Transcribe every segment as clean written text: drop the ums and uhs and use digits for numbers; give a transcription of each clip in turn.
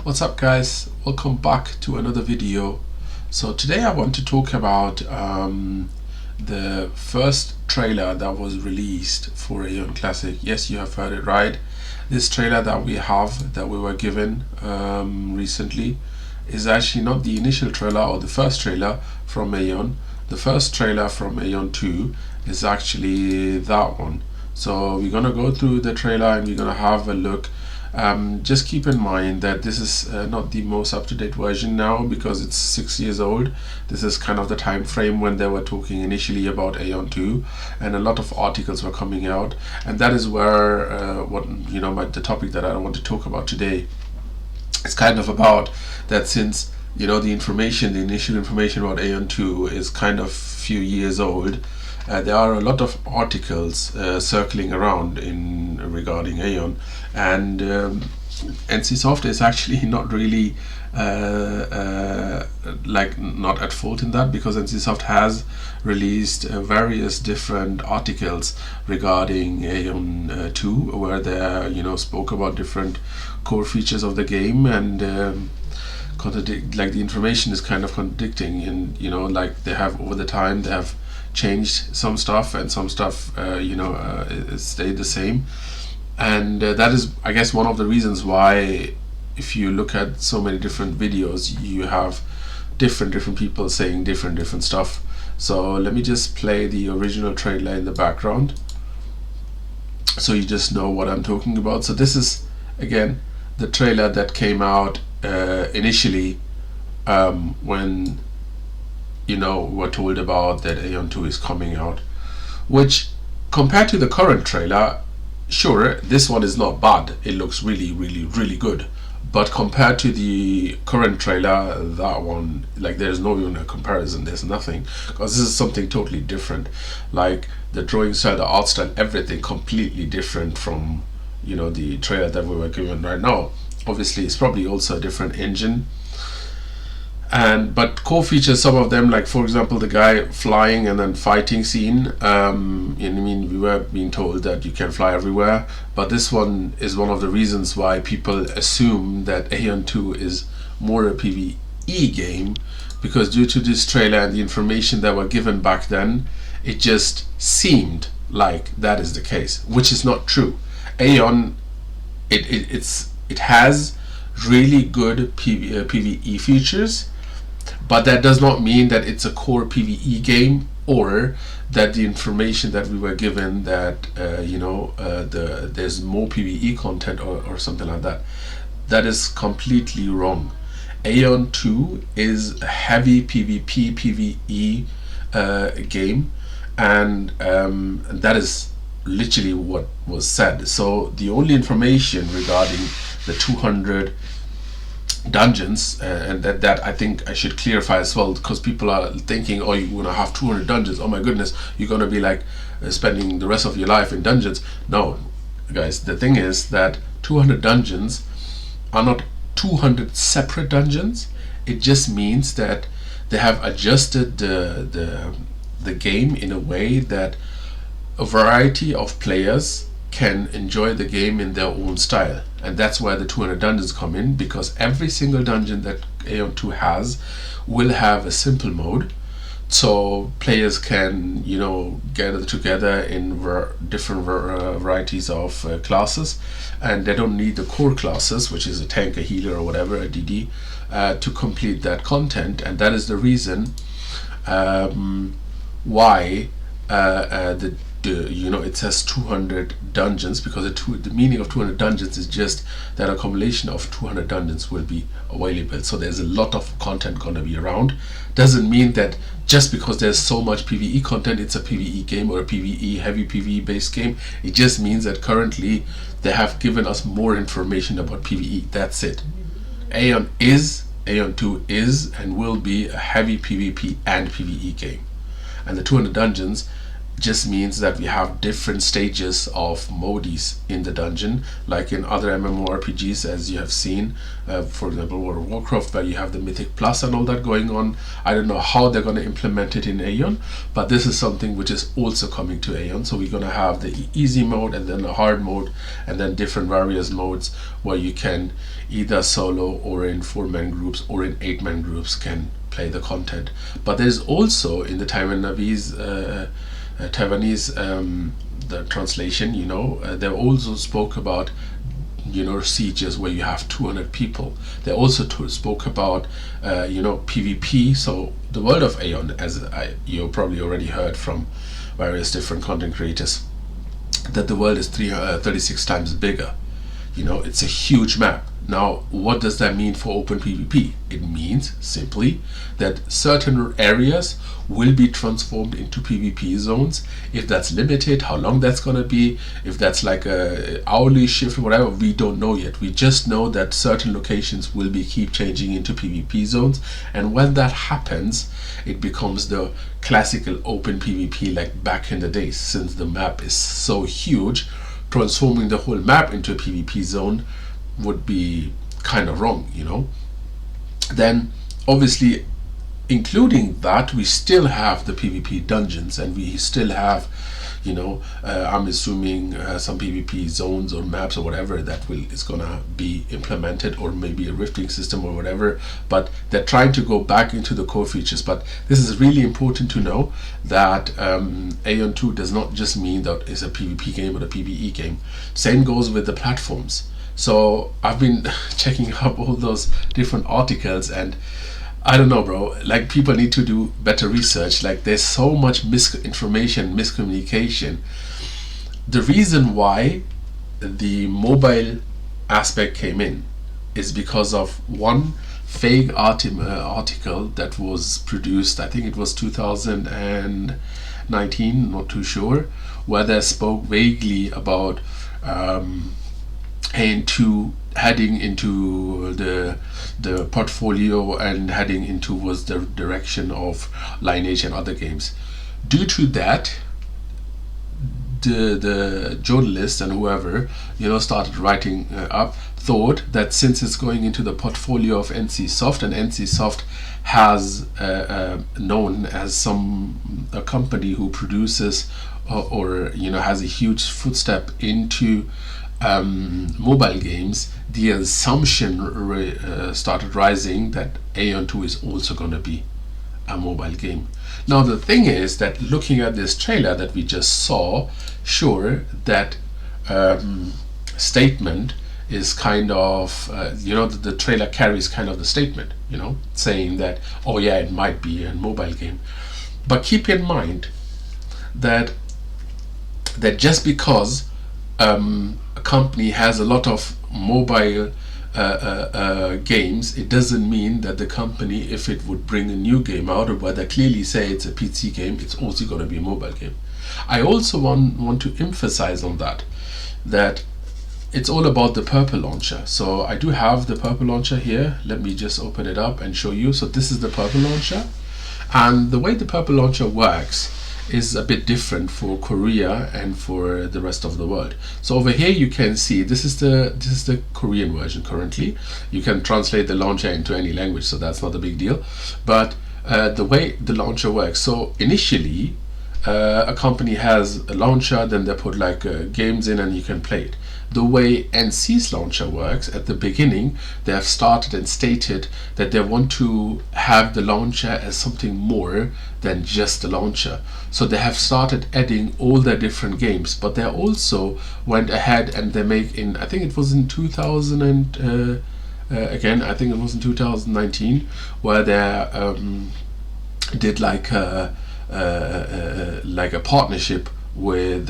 What's up guys, welcome back to another video. So today I want to talk about the first trailer that was released for Aion Classic. Yes, you have heard it right. This trailer that we were given recently is actually not the initial trailer or the first trailer from Aion. The first trailer from Aion 2 is actually that one. So we're gonna go through the trailer and we're gonna have a look. Just keep in mind that this is not the most up-to-date version now because it's 6 years old. This is kind of the time frame when they were talking initially about Aion 2, and a lot of articles were coming out, and that is where the topic that I want to talk about today. It's kind of about that, since the initial information about Aion 2 is kind of few years old. There are a lot of articles circling around regarding Aion, and NCSoft is actually not really not at fault in that, because NCSoft has released various different articles regarding Aion 2 where they spoke about different core features of the game, and the information is kind of contradicting, and they have over the time they have changed some stuff, and some stuff it stayed the same. And that is, I guess, one of the reasons why, if you look at so many different videos, you have different people saying different stuff. So let me just play the original trailer in the background so you just know what I'm talking about. So this is again the trailer that came out initially when we're told about that Aion 2 is coming out, which, compared to the current trailer, sure, this one is not bad. It looks really good, but compared to the current trailer, that one, there's no even a comparison. There's nothing, because this is something totally different. Like the drawing style, the art style, everything completely different from the trailer that we were given right now. Obviously it's probably also a different engine, but core features, some of them, like for example the guy flying and then fighting scene, we were being told that you can fly everywhere, but this one is one of the reasons why people assume that Aion 2 is more a PvE game, because due to this trailer and the information that were given back then, it just seemed like that is the case, which is not true. Aion, it has really good PvE features, but that does not mean that it's a core PvE game, or that the information that we were given that there's more PvE content or something like that. That is completely wrong. Aion 2 is a heavy PvP PvE game, and that is literally what was said. So the only information regarding the 200 dungeons, and that I think I should clarify as well, because people are thinking, oh, you're gonna have 200 dungeons, oh my goodness, you're gonna be spending the rest of your life in dungeons. No guys, the thing is that 200 dungeons are not 200 separate dungeons. It just means that they have adjusted the game in a way that a variety of players can enjoy the game in their own style, and that's where the 200 dungeons come in, because every single dungeon that Aion 2 has will have a simple mode, so players can gather together in different varieties of classes, and they don't need the core classes, which is a tank, a healer, or whatever, a DD, to complete that content. And that is the reason why it says 200 dungeons, because the meaning of 200 dungeons is just that a combination of 200 dungeons will be available. So there's a lot of content gonna be around. Doesn't mean that just because there's so much PvE content it's a PvE game, or a heavy PvE based game. It just means that currently they have given us more information about PvE. That's it. Aion 2 is and will be a heavy PvP and PvE game, and the 200 dungeons just means that we have different stages of modis in the dungeon, like in other MMORPGs, as you have seen, for example World of Warcraft, where you have the Mythic Plus and all that going on. I don't know how they're going to implement it in Aion, but this is something which is also coming to Aion. So we're going to have the easy mode and then a hard mode, and then different various modes where you can either solo or in 4-man groups or in 8-man groups can play the content. But there's also in the Taiwanese the translation, they also spoke about sieges where you have 200 people. They also spoke about PvP. So the world of Aion, as you probably already heard from various different content creators, that the world is 36 times bigger. It's a huge map. Now, what does that mean for open PvP? It means simply that certain areas will be transformed into PvP zones. If that's limited, how long that's going to be, if that's like a hourly shift or whatever, we don't know yet. We just know that certain locations will keep changing into PvP zones, and when that happens, it becomes the classical open PvP like back in the days. Since the map is so huge, transforming the whole map into a PvP zone would be kind of wrong, Then obviously, including that, we still have the PvP dungeons, and we still have I'm assuming some PvP zones or maps or whatever that is gonna be implemented, or maybe a rifting system or whatever, but they're trying to go back into the core features. But this is really important to know that Aion 2 does not just mean that it's a PvP game or a PvE game. Same goes with the platforms. So I've been checking up all those different articles, and I don't know, bro, like people need to do better research. Like there's so much misinformation, miscommunication. The reason why the mobile aspect came in is because of one fake article that was produced, I think it was 2019, not too sure, where they spoke vaguely about Aion 2 heading into the portfolio and heading into was the direction of Lineage and other games. Due to that, the journalists and whoever started writing up, thought that since it's going into the portfolio of NCSoft, and NCSoft has known as a company who produces or has a huge footstep into mobile games, the assumption started rising that Aion 2 is also going to be a mobile game. Now the thing is that looking at this trailer that we just saw, sure, that statement is kind of the trailer carries kind of the statement, saying that, oh yeah, it might be a mobile game. But keep in mind that just because a company has a lot of mobile games, it doesn't mean that the company, if it would bring a new game out, or whether clearly say it's a PC game, it's also going to be a mobile game. I also want to emphasize on that it's all about the Purple launcher. So I do have the Purple launcher here. Let me just open it up and show you. So this is the Purple launcher, and the way the Purple launcher works is a bit different for Korea and for the rest of the world. So over here you can see this is the Korean version currently. You can translate the launcher into any language, so that's not a big deal. But the way the launcher works, so initially a company has a launcher, then they put like games in and you can play it. The way NC's launcher works, at the beginning they have started and stated that they want to have the launcher as something more than just the launcher. So they have started adding all their different games, but they also went ahead and they make in, I think it was in 2000 and again I think it was in 2019, where they did like a partnership with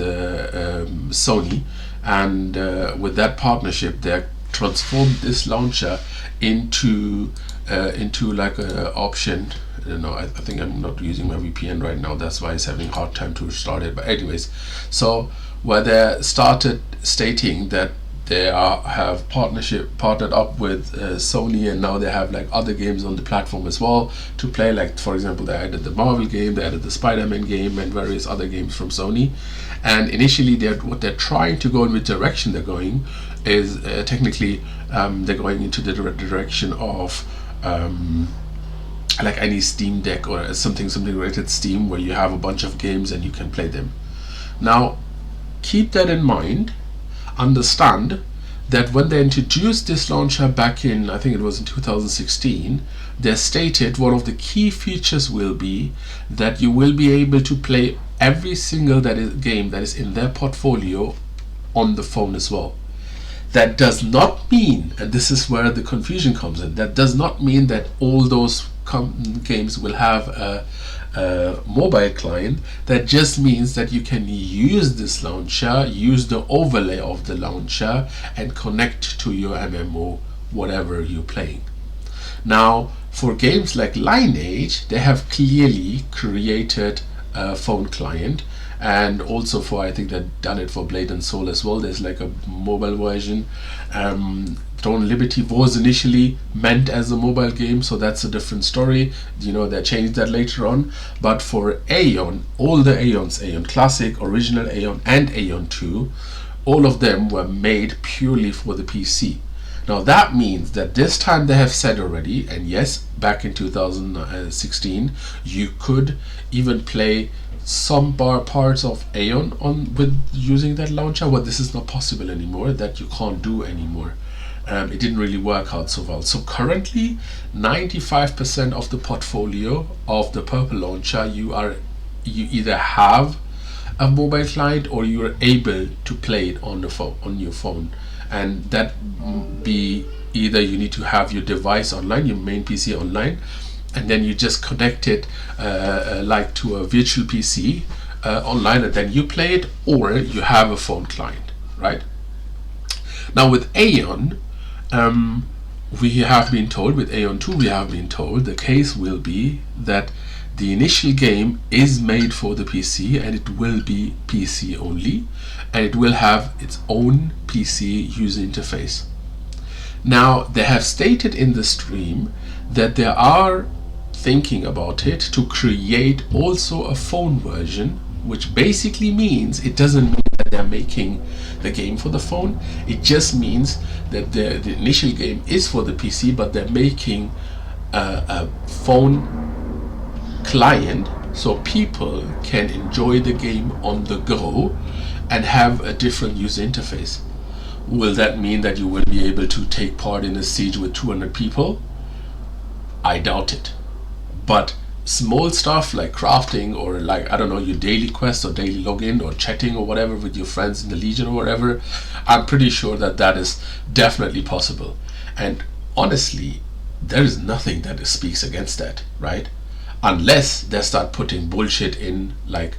Sony, and with that partnership they transformed this launcher into like an option. I don't know, I think I'm not using my VPN right now, that's why it's having a hard time to start it. But anyways, so where they started stating that they have partnered up with Sony, and now they have like other games on the platform as well to play. Like for example, they added the Marvel game, they added the Spider-Man game, and various other games from Sony. And initially, what they're trying to go in, which direction they're going, is technically they're going into the direction of like any Steam Deck or something related to Steam, where you have a bunch of games and you can play them. Now, keep that in mind. Understand that when they introduced this launcher back in, I think it was in 2016, they stated one of the key features will be that you will be able to play every single game that is in their portfolio on the phone as well. That does not mean, and this is where the confusion comes in, that does not mean that all those games will have a mobile client. That just means that you can use this launcher, use the overlay of the launcher, and connect to your MMO, whatever you're playing. Now, for games like Lineage, they have clearly created a phone client, and also for, I think they've done it for Blade and Soul as well. There's like a mobile version. Throne Liberty was initially meant as a mobile game, so that's a different story. You know, they changed that later on. But for Aion, all the Aions, Aion Classic, Original Aion, and Aion 2, all of them were made purely for the PC. Now that means that this time they have said already, and yes, back in 2016, you could even play some parts of Aion with using that launcher, but this is not possible anymore. That you can't do anymore. It didn't really work out so well. So currently, 95% of the portfolio of the Purple launcher, you either have a mobile client or you are able to play it on your phone, and that be either you need to have your device online, your main PC online, and then you just connect it like to a virtual PC online, and then you play it, or you have a phone client, right? Now with Aion, we have been told, with Aion 2 we have been told, the case will be that the initial game is made for the PC, and it will be PC only, and it will have its own PC user interface. Now, they have stated in the stream that they are thinking about it to create also a phone version, which basically means, it doesn't mean that they're making the game for the phone. It just means that the initial game is for the PC, but they're making a phone client so people can enjoy the game on the go and have a different user interface. Will that mean that you will be able to take part in a siege with 200 people? I doubt it. But small stuff like crafting, or like, I don't know, your daily quest or daily login or chatting or whatever with your friends in the Legion or whatever, I'm pretty sure that that is definitely possible. And honestly, there is nothing that speaks against that, right? Unless they start putting bullshit in like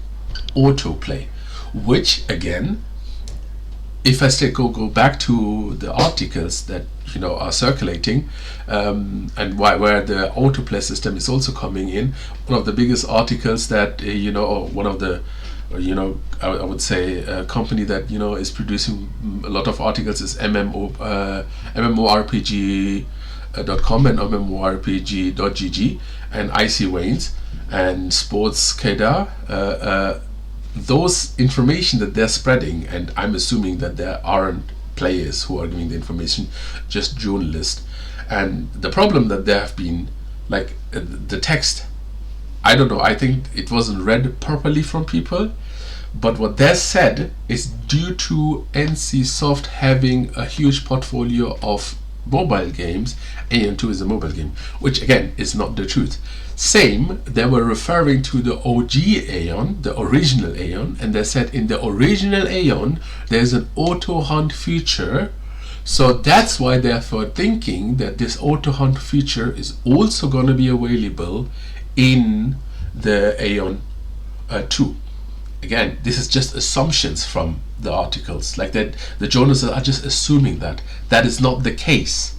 autoplay, which again, if I still go back to the articles that are circulating, and where the autoplay system is also coming in, one of the biggest articles that one of the I would say a company that is producing a lot of articles is MMORPG.com and MMORPG.gg and IC Waynes and Sportskeda. Those information that they're spreading, and I'm assuming that there aren't players who are giving the information, just journalists. And the problem that there have been, like the text, I don't know, I think it wasn't read properly from people, but what they said is due to NCSoft having a huge portfolio of mobile games, Aion 2 is a mobile game, which again is not the truth. Same, they were referring to the OG Aion, the original Aion, and they said in the original Aion there's an auto hunt feature, so that's why they're thinking that this auto hunt feature is also going to be available in the Aion 2. Again, this is just assumptions from the articles, like that the journalists are just assuming that is not the case.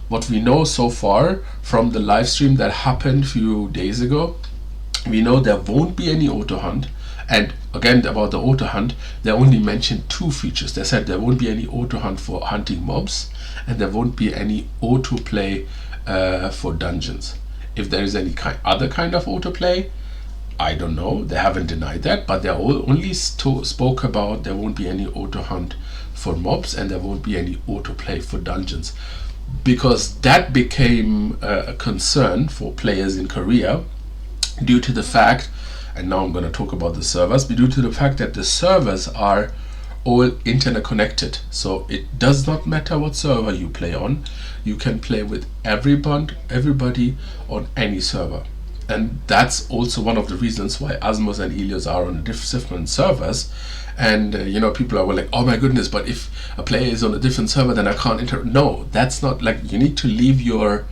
What we know so far from the live stream that happened a few days ago, we know there won't be any auto hunt, And again, about the auto hunt, they only mentioned 2 features. They said there won't be any auto hunt for hunting mobs, and there won't be any autoplay for dungeons. If there is any other kind of autoplay, I don't know. They haven't denied that, but they only spoke about there won't be any auto hunt for mobs and there won't be any autoplay for dungeons, because that became a concern for players in Korea due to the fact, and now I'm going to talk about the servers, but due to the fact that the servers are all internet connected. So it does not matter what server you play on, you can play with everybody on any server. And that's also one of the reasons why Asmos and Helios are on different servers. And you know, people are like, oh my goodness, but if a player is on a different server, then I can't interact. No, that's not, like, you need to leave your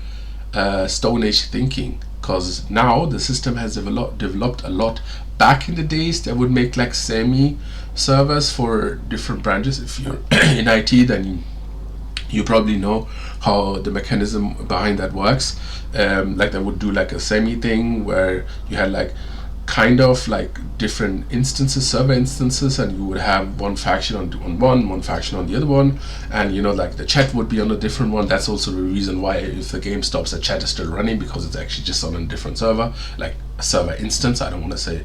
Stone Age thinking, because now the system has developed a lot. Back in the days, they would make like semi servers for different branches. If you're in IT, then you probably know how the mechanism behind that works. Like they would do like a semi thing where you had like kind of like different instances, server instances, and you would have one faction on one faction on the other one, and you know, like the chat would be on a different one. That's also the reason why if the game stops, the chat is still running, because it's actually just on a different server, like a server instance. I don't want to say,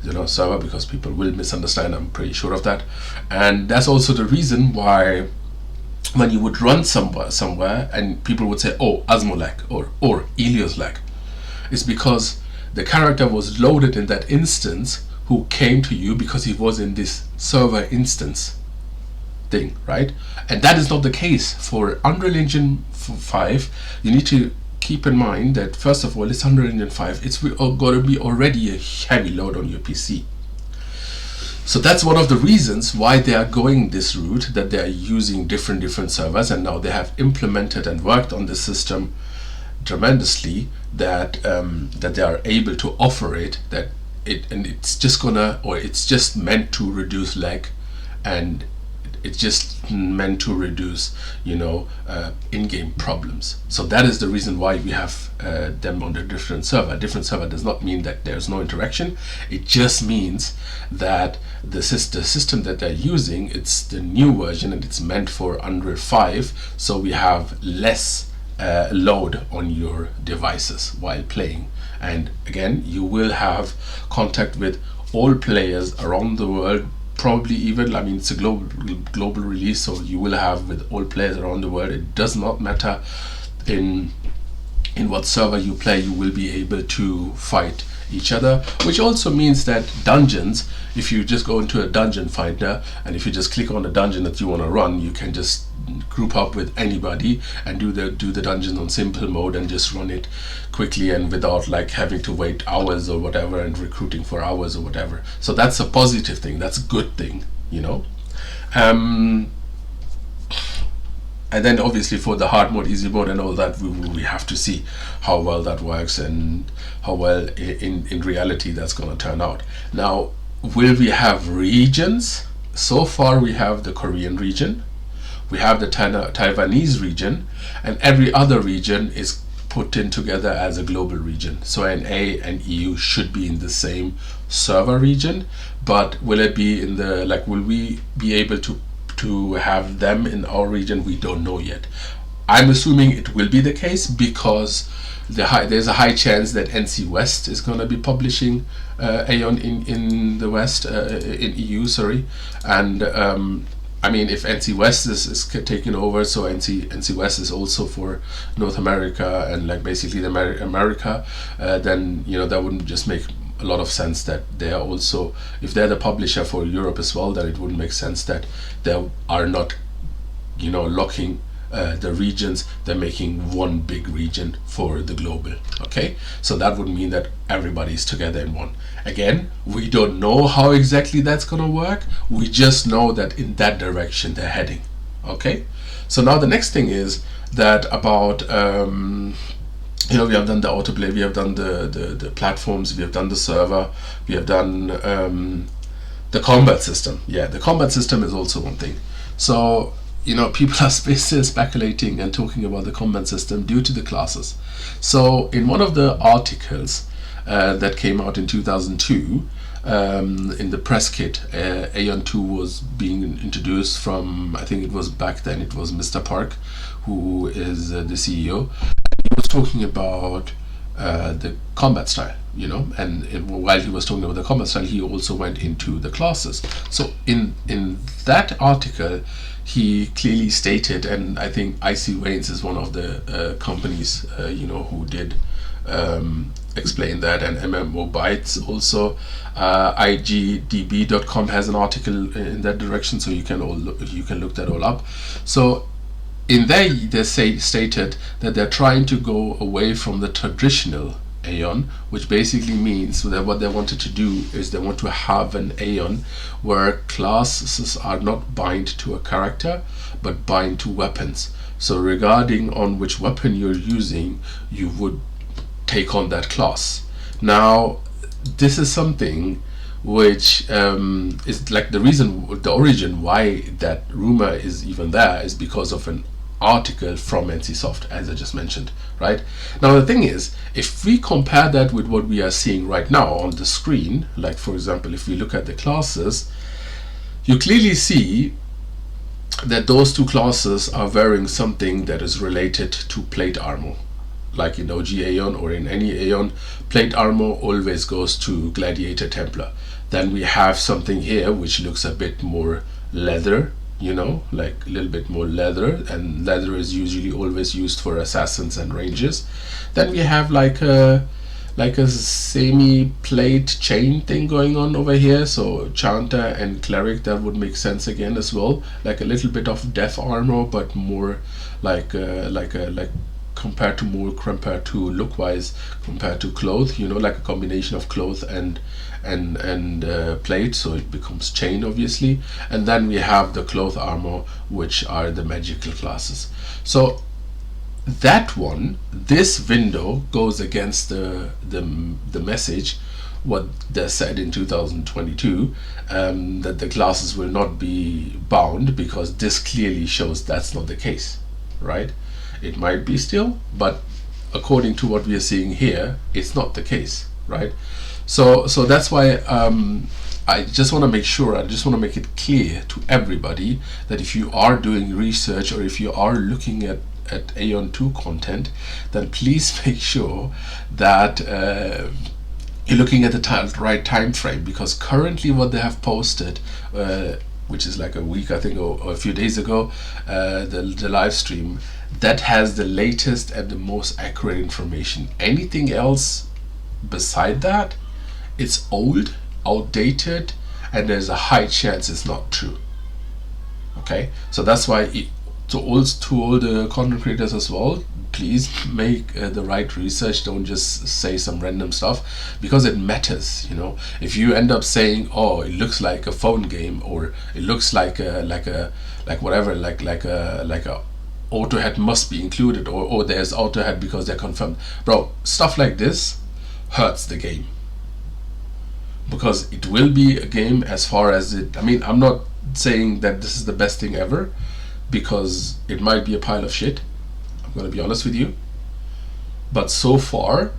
you know, server, because people will misunderstand, I'm pretty sure of that. And that's also the reason why when you would run somewhere and people would say, oh, Asmo lag or Helios lag, it's because the character was loaded in that instance who came to you because he was in this server instance thing, right? And that is not the case for Unreal Engine 5. You need to keep in mind that first of all, it's Unreal Engine 5. It's going to be already a heavy load on your PC. So that's one of the reasons why they are going this route, that they are using different servers, and now they have implemented and worked on the system tremendously, that that they are able to offer it, and it's just gonna, or it's just meant to reduce lag, and it's just meant to reduce, you know, in-game problems. So that is the reason why we have them on a different server. A different server does not mean that there's no interaction. It just means that the system that they're using, it's the new version and it's meant for Unreal 5, so we have less load on your devices while playing. And again, you will have contact with all players around the world, probably even, I mean, it's a global release, so you will have with all players around the world. It does not matter in what server you play, you will be able to fight each other, which also means that dungeons, if you just go into a dungeon finder and if you just click on the dungeon that you want to run, you can just group up with anybody and do the dungeon on simple mode and just run it quickly and without like having to wait hours or whatever and recruiting for hours or whatever. So that's a positive thing, that's a good thing, you know. And then obviously for the hard mode, easy mode and all that, we have to see how well that works and how well in reality that's going to turn out. Now, will we have regions? So far we have the Korean region, we have the Taiwanese region, and every other region is put in together as a global region. So NA and EU should be in the same server region, but will it be in the, like, will we be able to have them in our region? We don't know yet. I'm assuming it will be the case because there's a high chance that NC West is going to be publishing Aion in the West, in EU, sorry. And I mean, if NC West is taking over, so NC West is also for North America and like basically the America, then, you know, that wouldn't just make a lot of sense that they are also, if they're the publisher for Europe as well, then it would make sense that they are not, you know, locking the regions. They're making one big region for the global. Okay, so that would mean that everybody is together in one. Again, we don't know how exactly that's gonna work. We just know that in that direction they're heading. Okay, so now the next thing is that about you know, we have done the autoplay, we have done the platforms, we have done the server, we have done the combat system. Yeah, the combat system is also one thing. So, you know, people are still speculating and talking about the combat system due to the classes. So in one of the articles that came out in 2002, in the press kit, Aion 2 was being introduced from, I think it was back then, it was Mr. Park, who is the CEO. He was talking about the combat style, you know, and while he was talking about the combat style, he also went into the classes. So in that article, he clearly stated, and I think IC Waynes is one of the companies, you know, who did explain that, and MMO Bytes also. IGDB.com has an article in that direction, so you can look that all up. So in there, they stated that they're trying to go away from the traditional Aion, which basically means that what they wanted to do is they want to have an Aion where classes are not bind to a character, but bind to weapons. So regarding on which weapon you're using, you would take on that class. Now, this is something which is like the origin why that rumor is even there is because of an article from NCSoft, as I just mentioned, right? Now the thing is, if we compare that with what we are seeing right now on the screen, like for example, if we look at the classes, you clearly see that those two classes are wearing something that is related to plate armor. Like in OG Aion or in any Aion, plate armor always goes to Gladiator Templar. Then we have something here which looks a bit more leather, you know, like a little bit more leather, and leather is usually always used for assassins and ranges. Then we have like a semi-plate chain thing going on over here, so Chanter and Cleric, that would make sense again as well, like a little bit of death armor, but more like compared to look-wise, compared to cloth, you know, like a combination of cloth and plate, so it becomes chain obviously. And then we have the cloth armor, which are the magical classes. So that one, this window goes against the message what they said in 2022, that the classes will not be bound, because this clearly shows that's not the case, right? It might be still, but according to what we are seeing here, it's not the case, right? So that's why I just want to make sure, I just want to make it clear to everybody that if you are doing research or if you are looking at Aion 2 content, then please make sure that you're looking at the right time frame, because currently what they have posted, which is like a week, I think, or a few days ago, the live stream, that has the latest and the most accurate information. Anything else beside that, it's old, outdated, and there's a high chance it's not true. Okay, so that's why to all the content creators as well, please make the right research. Don't just say some random stuff, because it matters, you know. If you end up saying, oh, it looks like a phone game, or it looks like a auto head must be included, or there's auto head because they're confirmed, bro, stuff like this hurts the game, because it will be a game as far as it, I mean, I'm not saying that this is the best thing ever, because it might be a pile of shit, I'm gonna be honest with you, but so far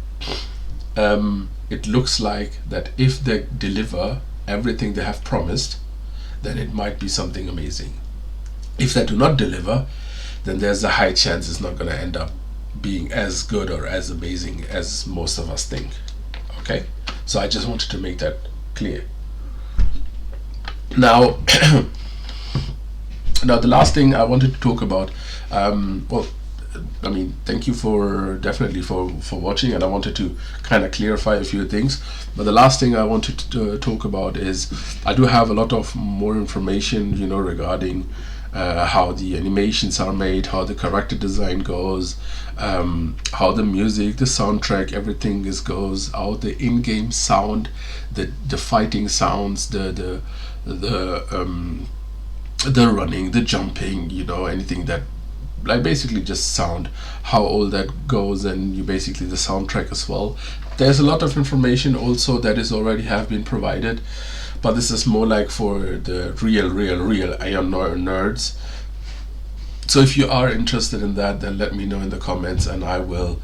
it looks like that if they deliver everything they have promised, then it might be something amazing. If they do not deliver, then there's a high chance it's not going to end up being as good or as amazing as most of us think. Okay, so I just wanted to make that clear. Now now the last thing I wanted to talk about, well, I mean, thank you definitely for watching, and I wanted to kind of clarify a few things. But the last thing I wanted to talk about is I do have a lot of more information, you know, regarding how the animations are made, how the character design goes, how the music, the soundtrack, everything goes out, the in-game sound, the fighting sounds, the running, the jumping, you know, anything that, like, basically just sound, how all that goes, and you basically the soundtrack as well. There's a lot of information also that is already have been provided, but this is more like for the real Aion nerds. So if you are interested in that, then let me know in the comments, and I will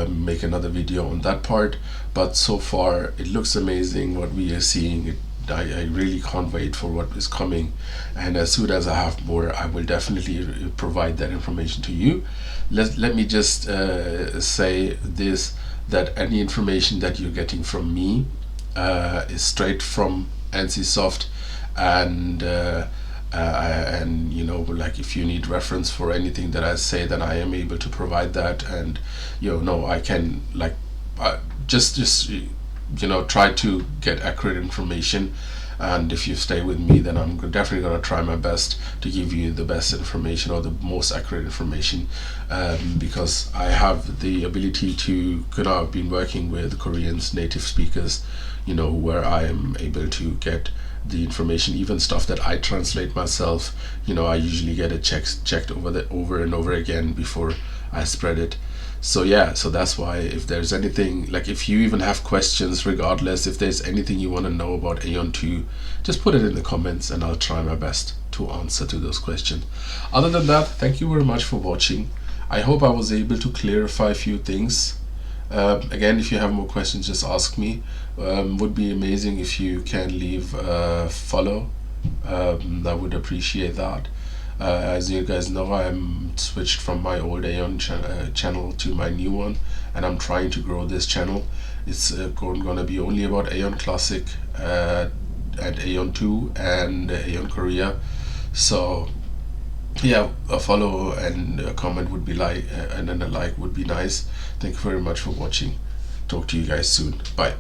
make another video on that part. But so far it looks amazing what we are seeing. I really can't wait for what is coming, and as soon as I have more, I will definitely provide that information to you. Let me just say this, that any information that you're getting from me is straight from NCSoft, and you know, like if you need reference for anything that I say, then I am able to provide that. And you know, I can like just you know, try to get accurate information, and if you stay with me, then I'm definitely going to try my best to give you the best information, or the most accurate information, because I have the ability to, you know, I've been working with Koreans, native speakers, you know, where I am able to get the information, even stuff that I translate myself. You know, I usually get it checked over and over again before I spread it. So yeah, so that's why, if there's anything, like if you even have questions, regardless, if there's anything you want to know about Aion 2, just put it in the comments and I'll try my best to answer to those questions. Other than that, thank you very much for watching. I hope I was able to clarify a few things. Again, if you have more questions, just ask me. Would be amazing if you can leave a follow. I would appreciate that. As you guys know, I'm switched from my old Aion channel to my new one, and I'm trying to grow this channel. It's gonna be only about Aion Classic and Aion 2 and Aion Korea. So yeah, a follow and a comment would be and then a like would be nice. Thank you very much for watching. Talk to you guys soon. Bye.